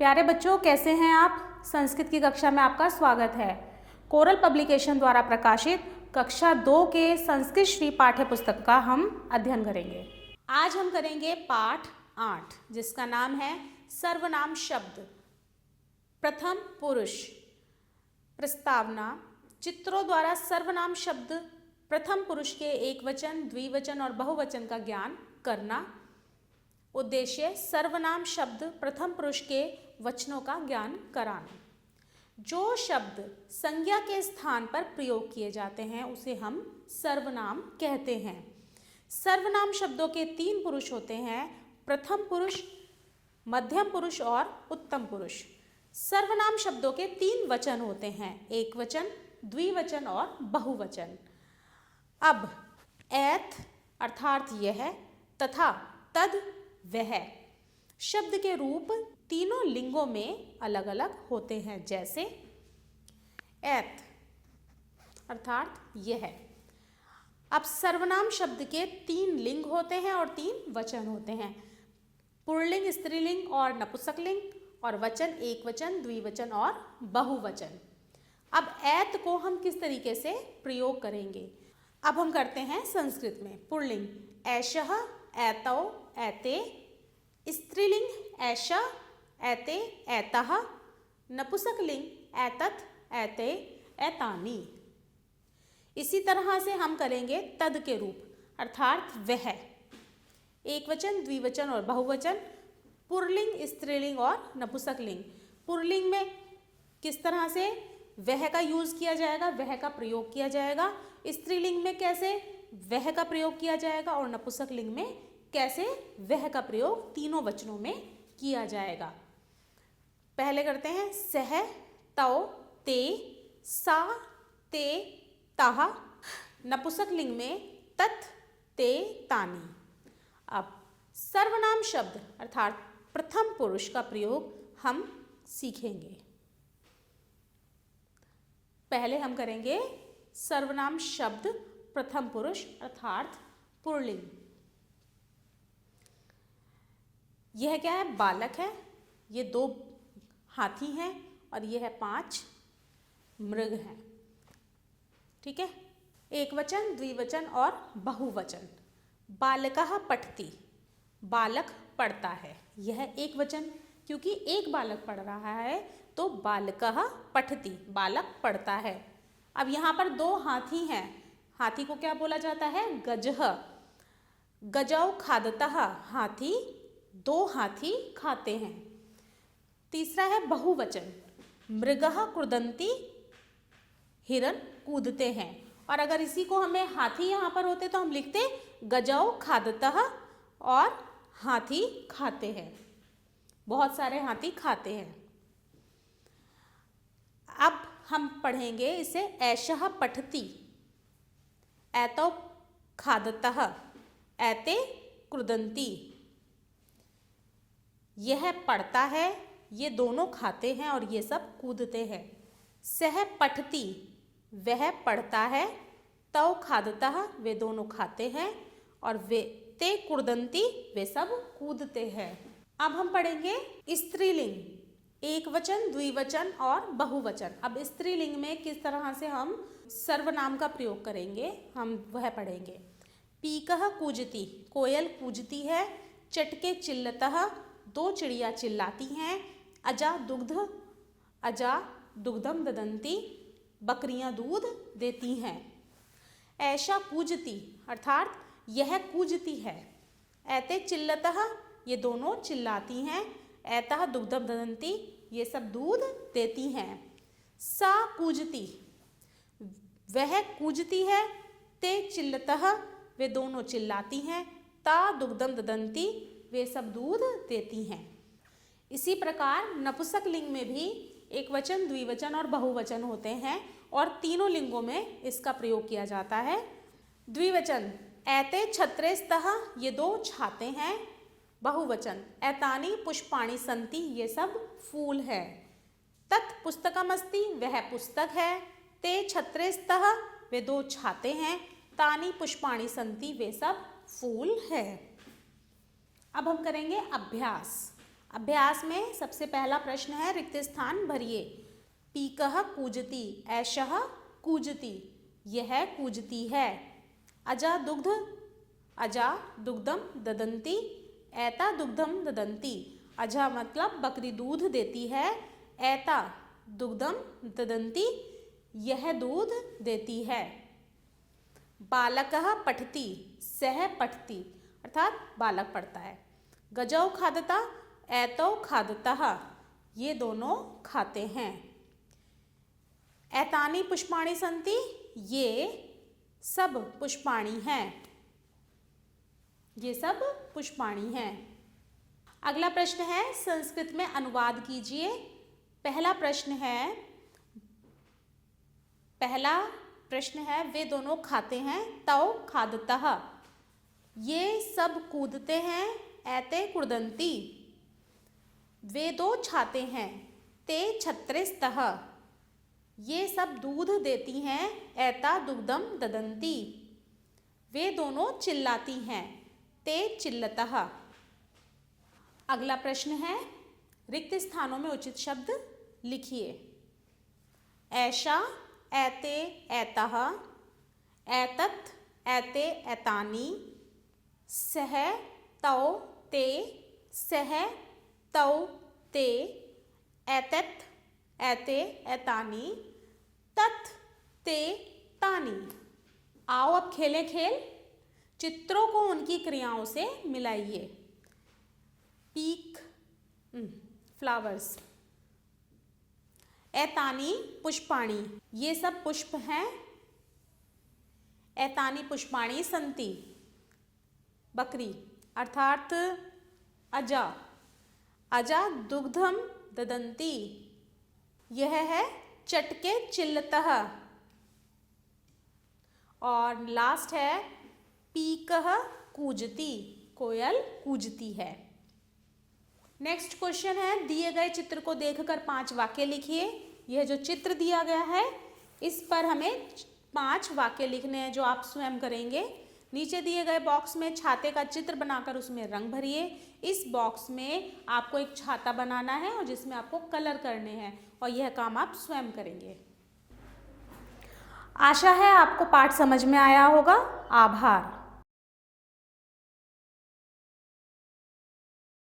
प्यारे बच्चों, कैसे हैं आप। संस्कृत की कक्षा में आपका स्वागत है। कोरल पब्लिकेशन द्वारा प्रकाशित कक्षा 2 के संस्कृत श्री पाठ्य पुस्तक का हम अध्ययन करेंगे। आज हम करेंगे पाठ 8 जिसका नाम है सर्वनाम शब्द प्रथम पुरुष। प्रस्तावना: चित्रों द्वारा सर्वनाम शब्द प्रथम पुरुष के एकवचन, द्विवचन और बहुवचन का ज्ञान करना। उद्देश्य: सर्वनाम शब्द प्रथम पुरुष के वचनों का ज्ञान कराना। जो शब्द संज्ञा के स्थान पर प्रयोग किए जाते हैं उसे हम सर्वनाम कहते हैं। सर्वनाम शब्दों के 3 पुरुष होते हैं: प्रथम पुरुष, मध्यम पुरुष और उत्तम पुरुष। सर्वनाम शब्दों के 3 वचन होते हैं: एकवचन, द्विवचन और बहुवचन। अब एत अर्थात यह, तथा, तद, वह शब्द के रूप तीनों लिंगों में अलग अलग होते हैं। जैसे एत अर्थात यह। अब सर्वनाम शब्द के 3 लिंग होते हैं और 3 वचन होते हैं: पुल्लिंग, स्त्रीलिंग और नपुंसकलिंग, और वचन एकवचन, द्विवचन और बहुवचन। अब एत को हम किस तरीके से प्रयोग करेंगे, अब हम करते हैं संस्कृत में। पुल्लिंग: ऐशः, एतौ, एते। स्त्रीलिंग: ऐशा, एते, एतः। नपुंसकलिंग: एतत्, एते, एतानि। इसी तरह से हम करेंगे तद के रूप अर्थात वह। एकवचन, द्विवचन और बहुवचन, पुल्लिंग, स्त्रीलिंग और नपुंसकलिंग। पुल्लिंग में किस तरह से वह का यूज किया जाएगा, वह का प्रयोग किया जाएगा। स्त्रीलिंग में कैसे वह का प्रयोग किया जाएगा और नपुंसकलिंग में कैसे वह का प्रयोग तीनों वचनों में किया जाएगा। पहले करते हैं सह, तौ, ते, सा, ते, ताहा। नपुंसकलिंग में तत्, ते, तानि। अब सर्वनाम शब्द अर्थात प्रथम पुरुष का प्रयोग हम सीखेंगे। पहले हम करेंगे सर्वनाम शब्द प्रथम पुरुष अर्थात पुल्लिंग। यह क्या है? बालक है, ये 2 हाथी हैं और यह है 5 मृग हैं। ठीक है। एकवचन, द्विवचन और बहुवचन। बालकः पठति, बालक पढ़ता है। यह एक वचन, क्योंकि एक बालक पढ़ रहा है तो बालकः पठति, बालक पढ़ता है। अब यहाँ पर 2 हाथी हैं, हाथी को क्या बोला जाता है? गजः। गजौ खादतः, हाथी, 2 हाथी खाते हैं। तीसरा है बहुवचन, मृगः क्रुदन्ति, हिरन कूदते हैं। और अगर इसी को हमें हाथी यहाँ पर होते तो हम लिखते गजौ खादतः और हाथी खाते हैं, बहुत सारे हाथी खाते हैं। अब हम पढ़ेंगे इसे ऐशः पठति, एतौ खादतः, एते क्रुदन्ति। यह पढ़ता है, ये दोनों खाते हैं और ये सब कूदते हैं। सह पठति, वह पढ़ता है। तौ खादतः, वे दोनों खाते हैं। और वे ते क्रुदन्ति, वे सब कूदते हैं। अब हम पढ़ेंगे स्त्रीलिंग, एकवचन, द्विवचन और बहुवचन। अब स्त्रीलिंग में किस तरह से हम सर्वनाम का प्रयोग करेंगे हम वह पढ़ेंगे। पीकः कूजति, कोयल कूजती है। चटके चिल्लतः, 2 चिड़िया चिल्लाती हैं। अजा दुग्धम ददन्ति, बकरियां दूध देती हैं। ऐशा कूजती अर्थात यह कूजती है। एते चिल्लतः, ये दोनों चिल्लाती हैं। एतः दुग्धम ददन्ति, ये सब दूध देती हैं। सा कूजती, वह कूजती है। ते चिल्लतः, वे दोनों चिल्लाती हैं। ता दुग्धम ददन्ति, वे सब दूध देती हैं। इसी प्रकार नपुंसकलिंग में भी एकवचन, द्विवचन और बहुवचन होते हैं और तीनों लिंगों में इसका प्रयोग किया जाता है। द्विवचन, एते छत्रे स्तः, ये 2 छाते हैं। बहुवचन, एतानि पुष्पाणि सन्ति, ये सब फूल है। तत् पुस्तकमस्ति, वह पुस्तक है। ते छत्रे स्तः, वे 2 छाते हैं। तानि पुष्पाणि सन्ति, वे सब फूल है। अब हम करेंगे अभ्यास। अभ्यास में सबसे पहला प्रश्न है, रिक्त स्थान भरिए। पीकः कूजति, ऐशः कूजति, यह कूजती है। अजा दुग्धम ददन्ति, ऐता दुग्धम ददन्ति। अजा मतलब बकरी दूध देती है, ऐता दुग्धम ददन्ति, यह दूध देती है। बालकः पठति, सः पठति, अर्थात बालक पढ़ता है। गजौ खादता, ऐतौ खादतः, ये दोनों खाते हैं। एतानि पुष्पाणि सन्ति, ये सब पुष्पाणि हैं, ये सब पुष्पाणि हैं। अगला प्रश्न है, संस्कृत में अनुवाद कीजिए। पहला प्रश्न है वे दोनों खाते हैं, तौ खादतः, ये सब कूदते हैं, ऐते कुर्दन्ति। वे दो छाते हैं, ते छत्रिस्तः, ये सब दूध देती हैं, ऐता दुग्धम ददन्ति। वे दोनों चिल्लाती हैं, ते चिल्लतः। अगला प्रश्न है, रिक्त स्थानों में उचित शब्द लिखिए। ऐशा, ऐते ऐतः, ऐतत् ऐते ऐतानि, सः तौ ते, सः तौ ते, ऐतत् ऐते ऐतानि, तत् ते तानि। आओ अब खेलें खेल। चित्रों को उनकी क्रियाओं से मिलाइए। पीक फ्लावर्स, ऐतानि पुष्पाणि, ये सब पुष्प हैं। ऐतानि पुष्पाणि सन्ति, बकरी, अर्थात अजा दुग्धम ददन्ति, यह है चटके चिल्लतः। और लास्ट है, पीकः कूजति, कोयल कूजती है। नेक्स्ट क्वेश्चन है, दिए गए चित्र को देखकर 5 वाक्य लिखिए। यह जो चित्र दिया गया है, इस पर हमें 5 वाक्य लिखने हैं, जो आप स्वयं करेंगे। नीचे दिए गए बॉक्स में छाते का चित्र बनाकर उसमें रंग भरिए। इस बॉक्स में आपको एक छाता बनाना है और जिसमें आपको कलर करने हैं, और यह काम आप स्वयं करेंगे। आशा है आपको पाठ समझ में आया होगा। आभार।